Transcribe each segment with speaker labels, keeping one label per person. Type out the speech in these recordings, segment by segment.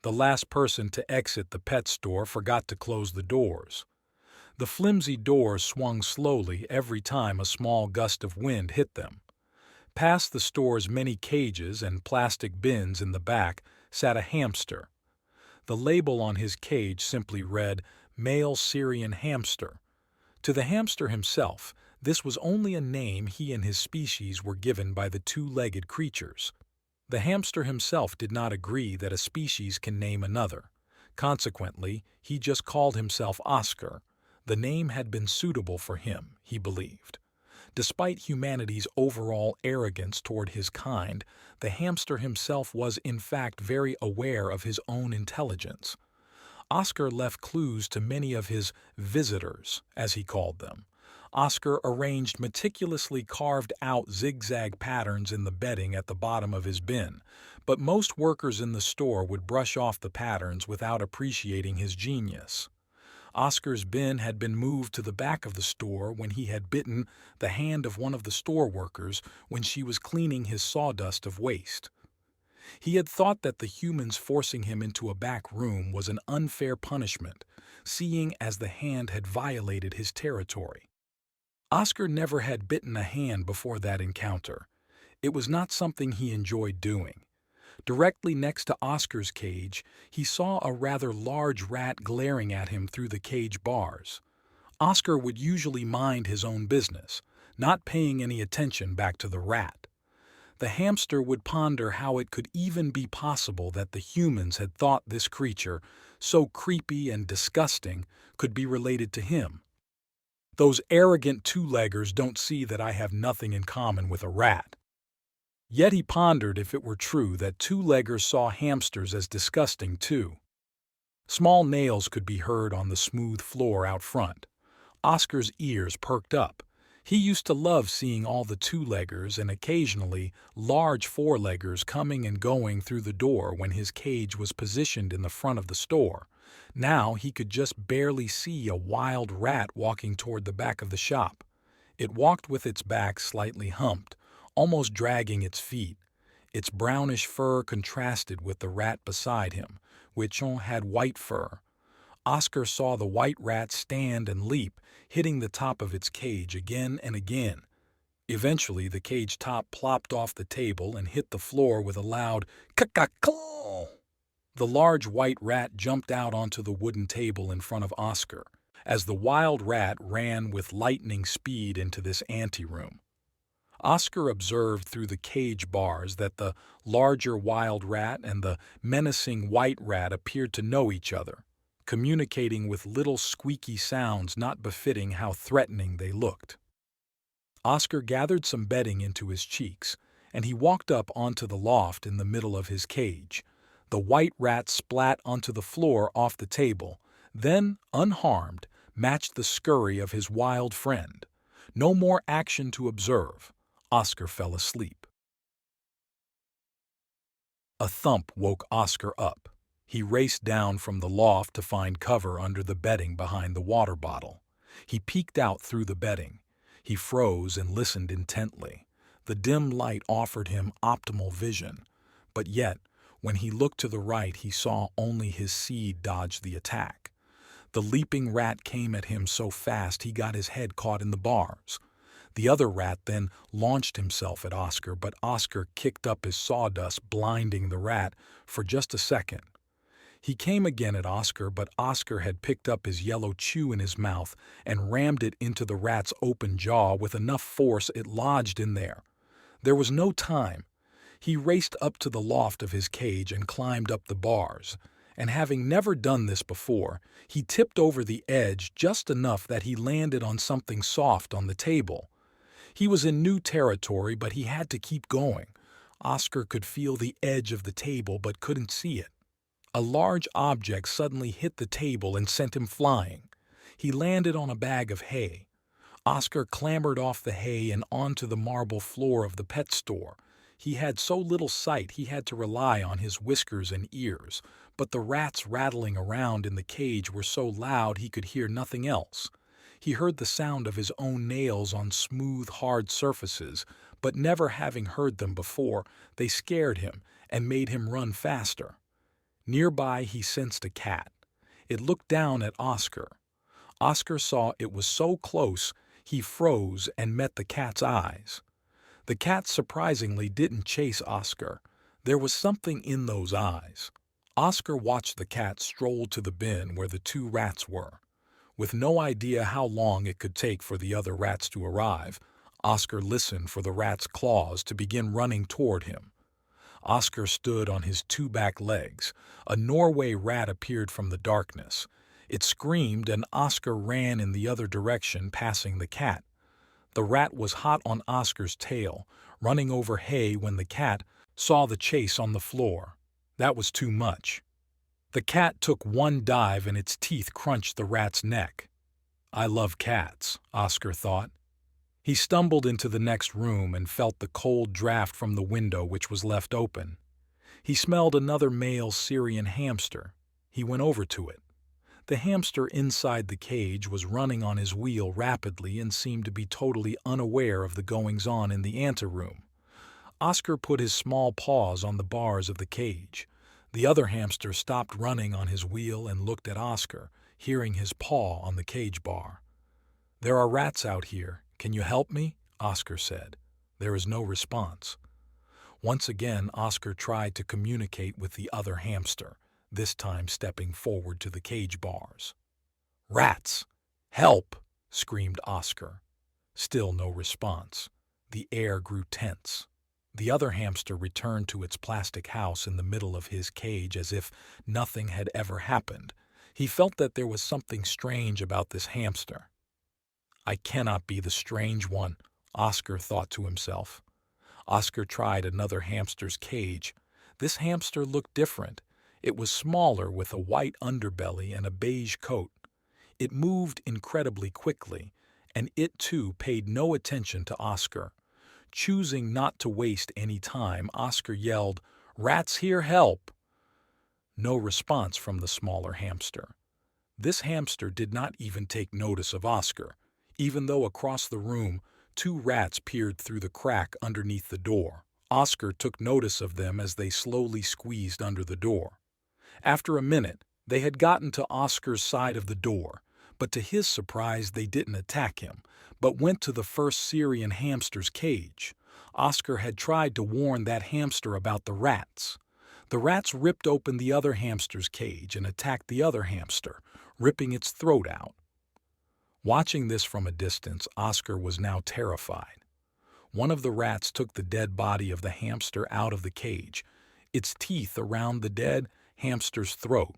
Speaker 1: The last person to exit the pet store forgot to close the doors. The flimsy doors swung slowly every time a small gust of wind hit them. Past the store's many cages and plastic bins in the back sat a hamster. The label on his cage simply read, "Male Syrian Hamster." To the hamster himself, this was only a name he and his species were given by the two-legged creatures. The hamster himself did not agree that a species can name another. Consequently, he just called himself Oscar. The name had been suitable for him, he believed. Despite humanity's overall arrogance toward his kind, the hamster himself was in fact very aware of his own intelligence. Oscar left clues to many of his visitors, as he called them. Oscar arranged meticulously carved-out zigzag patterns in the bedding at the bottom of his bin, but most workers in the store would brush off the patterns without appreciating his genius. Oscar's bin had been moved to the back of the store when he had bitten the hand of one of the store workers when she was cleaning his sawdust of waste. He had thought that the humans forcing him into a back room was an unfair punishment, seeing as the hand had violated his territory. Oscar never had bitten a hand before that encounter. It was not something he enjoyed doing. Directly next to Oscar's cage, he saw a rather large rat glaring at him through the cage bars. Oscar would usually mind his own business, not paying any attention back to the rat. The hamster would ponder how it could even be possible that the humans had thought this creature, so creepy and disgusting, could be related to him. Those arrogant two-leggers don't see that I have nothing in common with a rat. Yet he pondered if it were true that two-leggers saw hamsters as disgusting too. Small nails could be heard on the smooth floor out front. Oscar's ears perked up. He used to love seeing all the two-leggers and occasionally large four-leggers coming and going through the door when his cage was positioned in the front of the store. Now he could just barely see a wild rat walking toward the back of the shop. It walked with its back slightly humped, almost dragging its feet. Its brownish fur contrasted with the rat beside him, which had white fur. Oscar saw the white rat stand and leap, hitting the top of its cage again and again. Eventually, the cage top plopped off the table and hit the floor with a loud "caw-caw-caw." The large white rat jumped out onto the wooden table in front of Oscar, as the wild rat ran with lightning speed into this anteroom. Oscar observed through the cage bars that the larger wild rat and the menacing white rat appeared to know each other, communicating with little squeaky sounds not befitting how threatening they looked. Oscar gathered some bedding into his cheeks, and he walked up onto the loft in the middle of his cage. The white rat splat onto the floor off the table, then, unharmed, matched the scurry of his wild friend. No more action to observe. Oscar fell asleep. A thump woke Oscar up. He raced down from the loft to find cover under the bedding behind the water bottle. He peeked out through the bedding. He froze and listened intently. The dim light offered him optimal vision. But yet, when he looked to the right, he saw only his seed dodge the attack. The leaping rat came at him so fast he got his head caught in the bars. The other rat then launched himself at Oscar, but Oscar kicked up his sawdust, blinding the rat for just a second. He came again at Oscar, but Oscar had picked up his yellow chew in his mouth and rammed it into the rat's open jaw with enough force it lodged in there. There was no time. He raced up to the loft of his cage and climbed up the bars. And having never done this before, he tipped over the edge just enough that he landed on something soft on the table. He was in new territory, but he had to keep going. Oscar could feel the edge of the table but couldn't see it. A large object suddenly hit the table and sent him flying. He landed on a bag of hay. Oscar clambered off the hay and onto the marble floor of the pet store. He had so little sight he had to rely on his whiskers and ears, but the rats rattling around in the cage were so loud he could hear nothing else. He heard the sound of his own nails on smooth, hard surfaces, but never having heard them before, they scared him and made him run faster. Nearby, he sensed a cat. It looked down at Oscar. Oscar saw it was so close, he froze and met the cat's eyes. The cat surprisingly didn't chase Oscar. There was something in those eyes. Oscar watched the cat stroll to the bin where the two rats were. With no idea how long it could take for the other rats to arrive, Oscar listened for the rat's claws to begin running toward him. Oscar stood on his two back legs. A Norway rat appeared from the darkness. It screamed, and Oscar ran in the other direction, passing the cat. The rat was hot on Oscar's tail, running over hay when the cat saw the chase on the floor. That was too much. The cat took one dive and its teeth crunched the rat's neck. I love cats, Oscar thought. He stumbled into the next room and felt the cold draft from the window which was left open. He smelled another male Syrian hamster. He went over to it. The hamster inside the cage was running on his wheel rapidly and seemed to be totally unaware of the goings-on in the anteroom. Oscar put his small paws on the bars of the cage. The other hamster stopped running on his wheel and looked at Oscar, hearing his paw on the cage bar. "There are rats out here. Can you help me?" Oscar said. There was no response. Once again, Oscar tried to communicate with the other hamster, this time stepping forward to the cage bars. "Rats! Help!" screamed Oscar. Still no response. The air grew tense. The other hamster returned to its plastic house in the middle of his cage as if nothing had ever happened. He felt that there was something strange about this hamster. I cannot be the strange one, Oscar thought to himself. Oscar tried another hamster's cage. This hamster looked different. It was smaller with a white underbelly and a beige coat. It moved incredibly quickly, and it too paid no attention to Oscar. Choosing not to waste any time, Oscar yelled, "Rats here, help!" No response from the smaller hamster. This hamster did not even take notice of Oscar, even though across the room 2 rats peered through the crack underneath the door. Oscar took notice of them as they slowly squeezed under the door. After a minute, they had gotten to Oscar's side of the door, but to his surprise they didn't attack him, but went to the first Syrian hamster's cage. Oscar had tried to warn that hamster about the rats. The rats ripped open the other hamster's cage and attacked the other hamster, ripping its throat out. Watching this from a distance, Oscar was now terrified. One of the rats took the dead body of the hamster out of the cage, its teeth around the dead hamster's throat.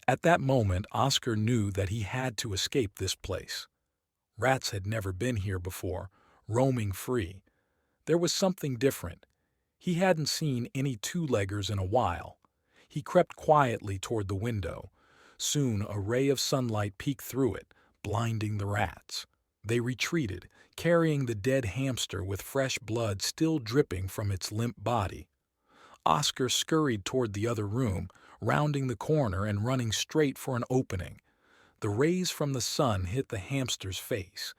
Speaker 1: At that moment, Oscar knew that he had to escape this place. Rats had never been here before, roaming free. There was something different. He hadn't seen any two-leggers in a while. He crept quietly toward the window. Soon a ray of sunlight peeked through it, blinding the rats. They retreated, carrying the dead hamster with fresh blood still dripping from its limp body. Oscar scurried toward the other room, rounding the corner and running straight for an opening. The rays from the sun hit the hamster's face.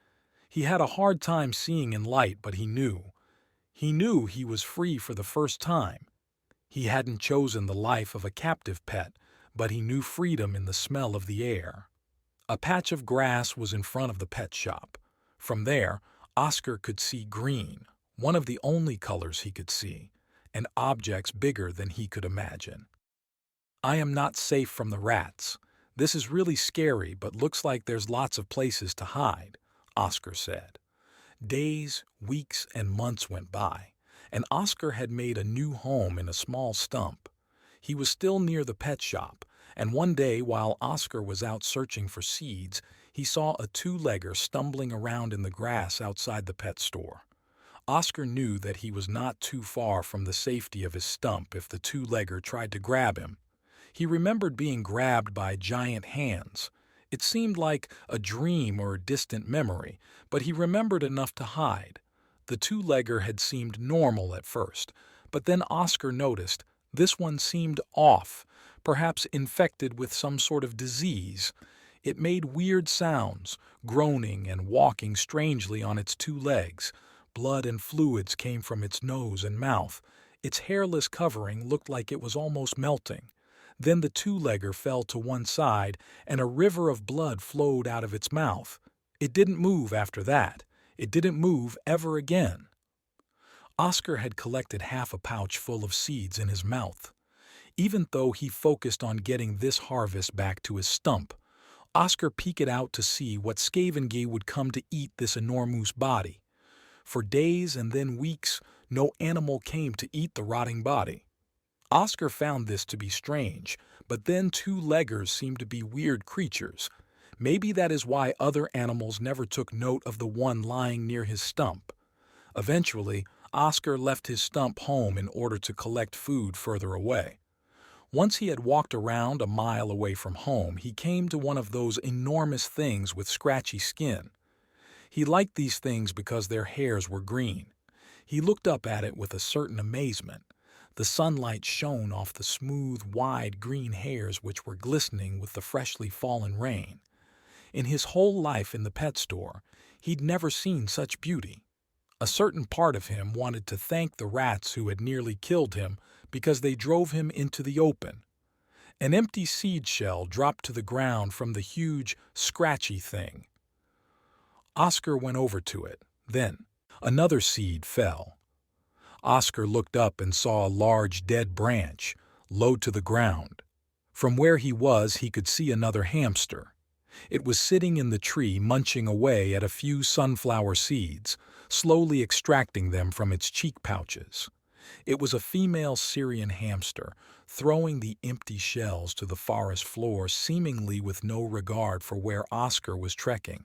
Speaker 1: He had a hard time seeing in light, but he knew. He knew he was free for the first time. He hadn't chosen the life of a captive pet, but he knew freedom in the smell of the air. A patch of grass was in front of the pet shop. From there, Oscar could see green, one of the only colors he could see, and objects bigger than he could imagine. I am not safe from the rats. This is really scary, but looks like there's lots of places to hide, Oscar said. Days, weeks, and months went by, and Oscar had made a new home in a small stump. He was still near the pet shop, and one day while Oscar was out searching for seeds, he saw a two-legger stumbling around in the grass outside the pet store. Oscar knew that he was not too far from the safety of his stump if the two-legger tried to grab him. He remembered being grabbed by giant hands. It seemed like a dream or a distant memory, but he remembered enough to hide. The two-legger had seemed normal at first, but then Oscar noticed this one seemed off, perhaps infected with some sort of disease. It made weird sounds, groaning and walking strangely on its 2 legs. Blood and fluids came from its nose and mouth. Its hairless covering looked like it was almost melting. Then the two-legger fell to one side, and a river of blood flowed out of its mouth. It didn't move after that. It didn't move ever again. Oscar had collected half a pouch full of seeds in his mouth. Even though he focused on getting this harvest back to his stump, Oscar peeked out to see what Skavengi would come to eat this enormous body. For days and then weeks, no animal came to eat the rotting body. Oscar found this to be strange, but then two-leggers seemed to be weird creatures. Maybe that is why other animals never took note of the one lying near his stump. Eventually, Oscar left his stump home in order to collect food further away. Once he had walked around a mile away from home, he came to one of those enormous things with scratchy skin. He liked these things because their hairs were green. He looked up at it with a certain amazement. The sunlight shone off the smooth, wide green hairs which were glistening with the freshly fallen rain. In his whole life in the pet store, he'd never seen such beauty. A certain part of him wanted to thank the rats who had nearly killed him because they drove him into the open. An empty seed shell dropped to the ground from the huge, scratchy thing. Oscar went over to it. Then, another seed fell. Oscar looked up and saw a large dead branch, low to the ground. From where he was, he could see another hamster. It was sitting in the tree munching away at a few sunflower seeds, slowly extracting them from its cheek pouches. It was a female Syrian hamster, throwing the empty shells to the forest floor seemingly with no regard for where Oscar was trekking.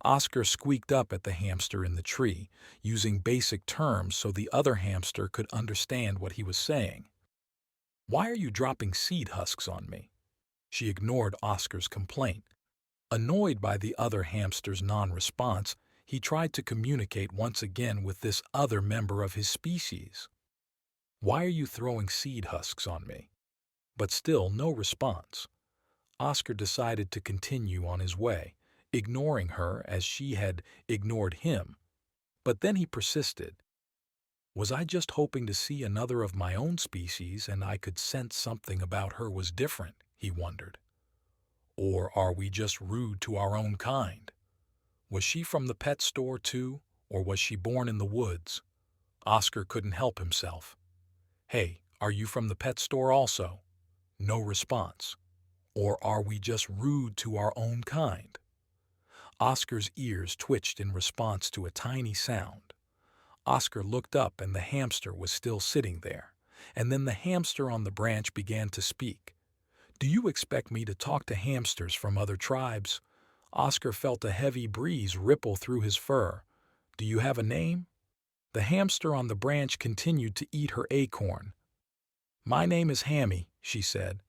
Speaker 1: Oscar squeaked up at the hamster in the tree, using basic terms so the other hamster could understand what he was saying. "Why are you dropping seed husks on me?" She ignored Oscar's complaint. Annoyed by the other hamster's non-response, he tried to communicate once again with this other member of his species. "Why are you throwing seed husks on me?" But still no response. Oscar decided to continue on his way, ignoring her as she had ignored him. But then he persisted. Was I just hoping to see another of my own species and I could sense something about her was different, he wondered. Or are we just rude to our own kind? Was she from the pet store too, or was she born in the woods? Oscar couldn't help himself. "Hey, are you from the pet store also?" No response. Or are we just rude to our own kind? Oscar's ears twitched in response to a tiny sound. Oscar looked up and the hamster was still sitting there. And then the hamster on the branch began to speak. "Do you expect me to talk to hamsters from other tribes?" Oscar felt a heavy breeze ripple through his fur. "Do you have a name?" The hamster on the branch continued to eat her acorn. "My name is Hammy," she said.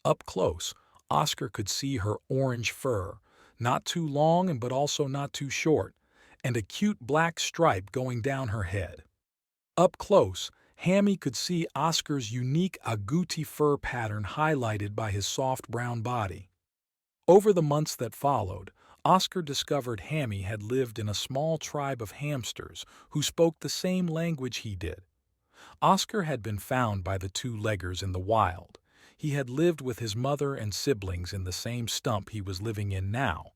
Speaker 1: Up close, Oscar could see her orange fur, not too long but also not too short, and a cute black stripe going down her head. Up close, Hammy could see Oscar's unique agouti fur pattern highlighted by his soft brown body. Over the months that followed, Oscar discovered Hammy had lived in a small tribe of hamsters who spoke the same language he did. Oscar had been found by the two-leggers in the wild. He had lived with his mother and siblings in the same stump he was living in now.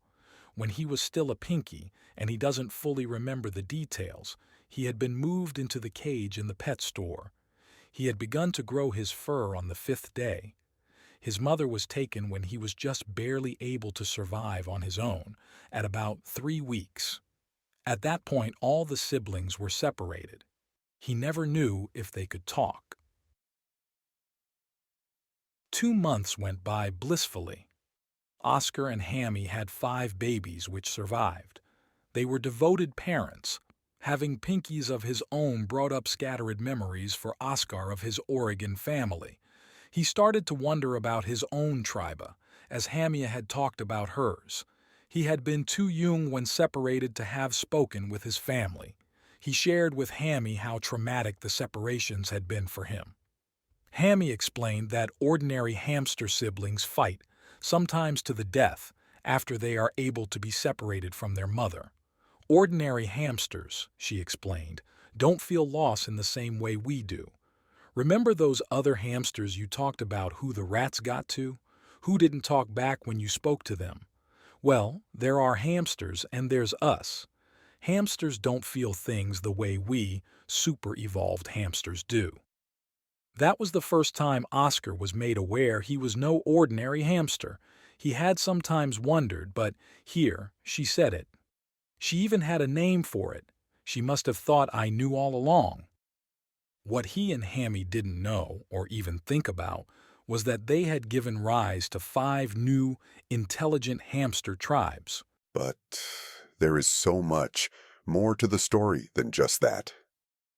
Speaker 1: When he was still a pinky, and he doesn't fully remember the details, he had been moved into the cage in the pet store. He had begun to grow his fur on the 5th day. His mother was taken when he was just barely able to survive on his own, at about 3 weeks. At that point, all the siblings were separated. He never knew if they could talk. 2 months went by blissfully. Oscar and Hammy had 5 babies which survived. They were devoted parents. Having pinkies of his own brought up scattered memories for Oscar of his Oregon family. He started to wonder about his own tribe, as Hammy had talked about hers. He had been too young when separated to have spoken with his family. He shared with Hammy how traumatic the separations had been for him. Hammy explained that ordinary hamster siblings fight, sometimes to the death, after they are able to be separated from their mother. Ordinary hamsters, she explained, don't feel loss in the same way we do. Remember those other hamsters you talked about who the rats got to? Who didn't talk back when you spoke to them? Well, there are hamsters and there's us. Hamsters don't feel things the way we, super-evolved hamsters do. That was the first time Oscar was made aware he was no ordinary hamster. He had sometimes wondered, but here, she said it. She even had a name for it. She must have thought I knew all along. What he and Hammy didn't know, or even think about, was that they had given rise to 5 new, intelligent hamster tribes.
Speaker 2: But there is so much more to the story than just that.